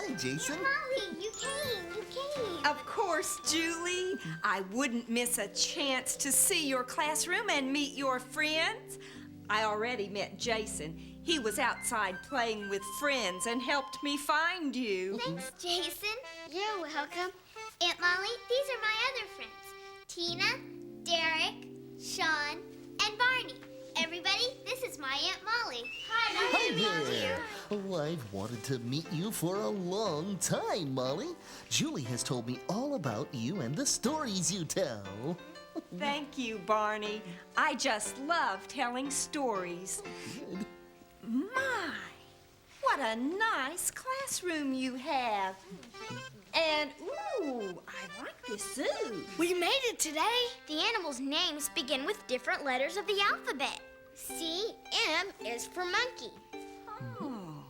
Hi, Jason. Molly, you came. Of course, Julie. I wouldn't miss a chance to see your classroom and meet your friends. I already met Jason. He was outside playing with friends and helped me find you. Thanks, Jason. You're welcome. Aunt Molly, these are my other friends. Tina, Derek, Sean, and Barney. Everybody, this is my Aunt Molly. Hi, Hi nice to meet you. there. Oh, I've wanted to meet you for a long time, Molly. Julie has told me all about you and the stories you tell. Thank you, Barney. I just love telling stories. Good. My, what a nice classroom you have. And, ooh, I like this zoo. We made it today. The animals' names begin with different letters of the alphabet. C, M is for monkey. Oh.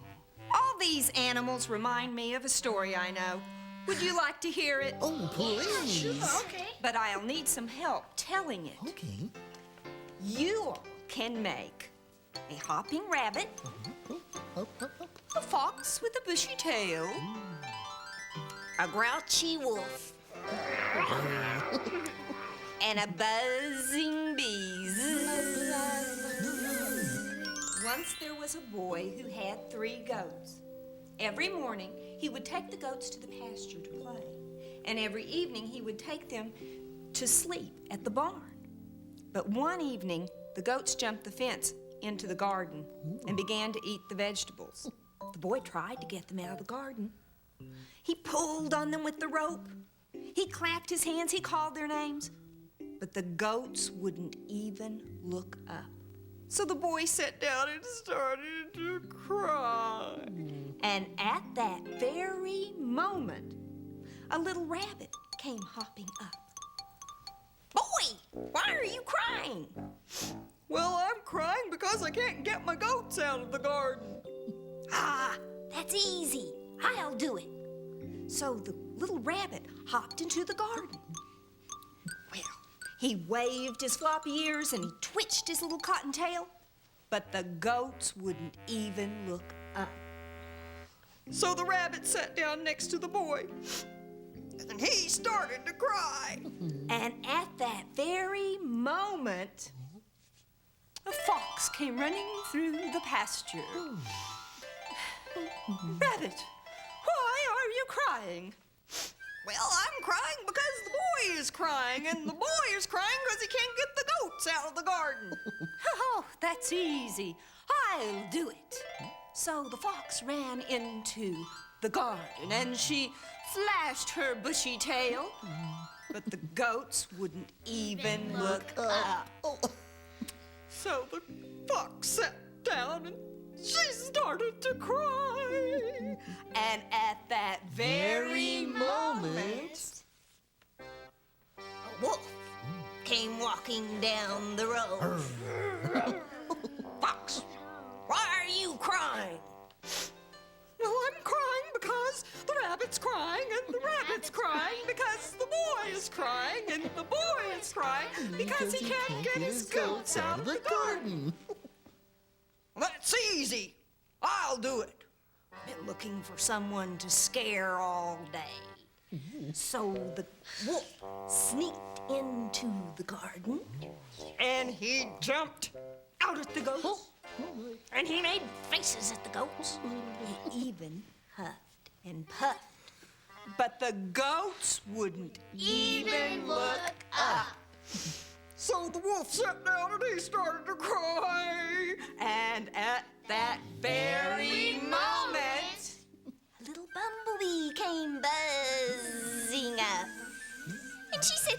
All these animals remind me of a story I know. Would you like to hear it? Oh, please. Okay. But I'll need some help telling it. Okay. You all can make a hopping rabbit, Up, up, up. a fox with a bushy tail, a grouchy wolf, and a buzzing bee. Once there was a boy who had 3 goats. Every morning, he would take the goats to the pasture to play, and every evening he would take them to sleep at the barn. But one evening, the goats jumped the fence into the garden and began to eat the vegetables. The boy tried to get them out of the garden. He pulled on them with the rope. He clapped his hands, he called their names. But the goats wouldn't even look up. So the boy sat down and started to cry. And at that very moment, a little rabbit came hopping up. Boy, why are you crying? Well, I'm crying because I can't get my goats out of the garden. Ah, that's easy. I'll do it. So the little rabbit hopped into the garden. Well, he waved his floppy ears and he twitched his little cotton tail, but the goats wouldn't even look up. So the rabbit sat down next to the boy, and he started to cry. And at that very moment, a fox came running through the pasture. Rabbit, why are you crying? Well, I'm crying because the boy is crying, and the boy is crying because he can't get the goats out of the garden. Oh, that's easy. I'll do it. So the fox ran into the garden, and she flashed her bushy tail, but the goats wouldn't even look up. So the fox sat down and she started to cry. And at that very moment, a wolf came walking down the road. Fox, why are you crying? Well, I'm crying because the rabbit's crying, and the rabbit's crying because the boy is crying, and the boy is crying because he can't get his goats out of the garden. That's easy. I'll do it. I've been looking for someone to scare all day. So the wolf sneaked into the garden, and he jumped out at the goats, and he made faces at the goats. He even huffed and puffed, but the goats wouldn't even look up. So the wolf sat down and he started to cry. And at that very moment, a little bumblebee came buzzing up. And she said,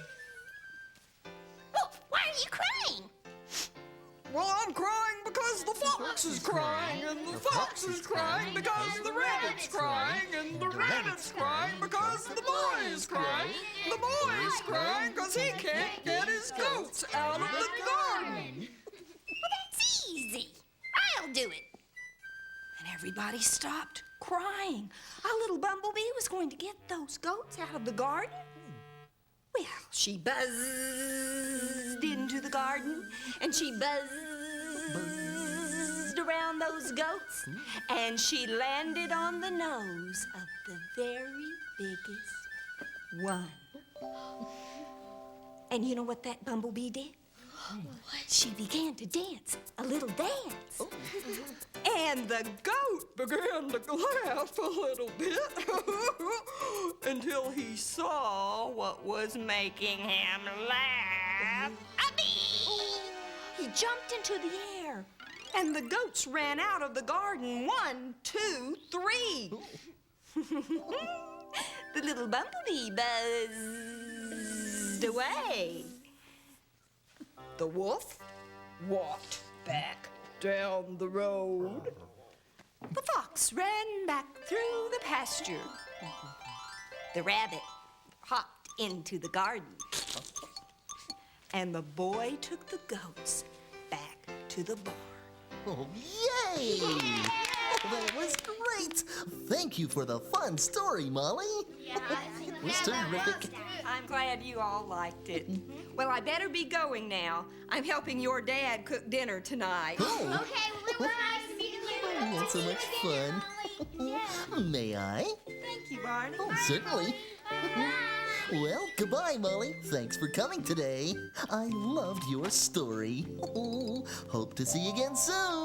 Wolf, why are you crying? Well, I'm crying because the fox is crying, and the fox is crying because the rabbit's crying, and the rabbit's crying because the boy is crying. The boy is crying because he can't get his goats out of the garden. Well, that's easy. I'll do it. And everybody stopped crying. Our little bumblebee was going to get those goats out of the garden. Well, she buzzed into the garden, and she buzzed around those goats, and she landed on the nose of the very biggest one. And you know what that bumblebee did? She began to dance, a little dance. And the goat began to laugh a little bit until he saw what was making him laugh. He jumped into the air, and the goats ran out of the garden. 1, 2, 3. The little bumblebee buzzed away. The wolf walked back down the road. The fox ran back through the pasture. The rabbit hopped into the garden. And the boy took the goats back to the barn. Oh, yay! That was great! Thank you for the fun story, Molly. Yeah, It was terrific. I'm glad you all liked it. Well, I better be going now. I'm helping your dad cook dinner tonight. Oh, Okay, well, we're nice to meet you. oh, that's so much fun. May I? Thank you, Barney. Oh, certainly. Well, goodbye, Molly. Thanks for coming today. I loved your story. Hope to see you again soon.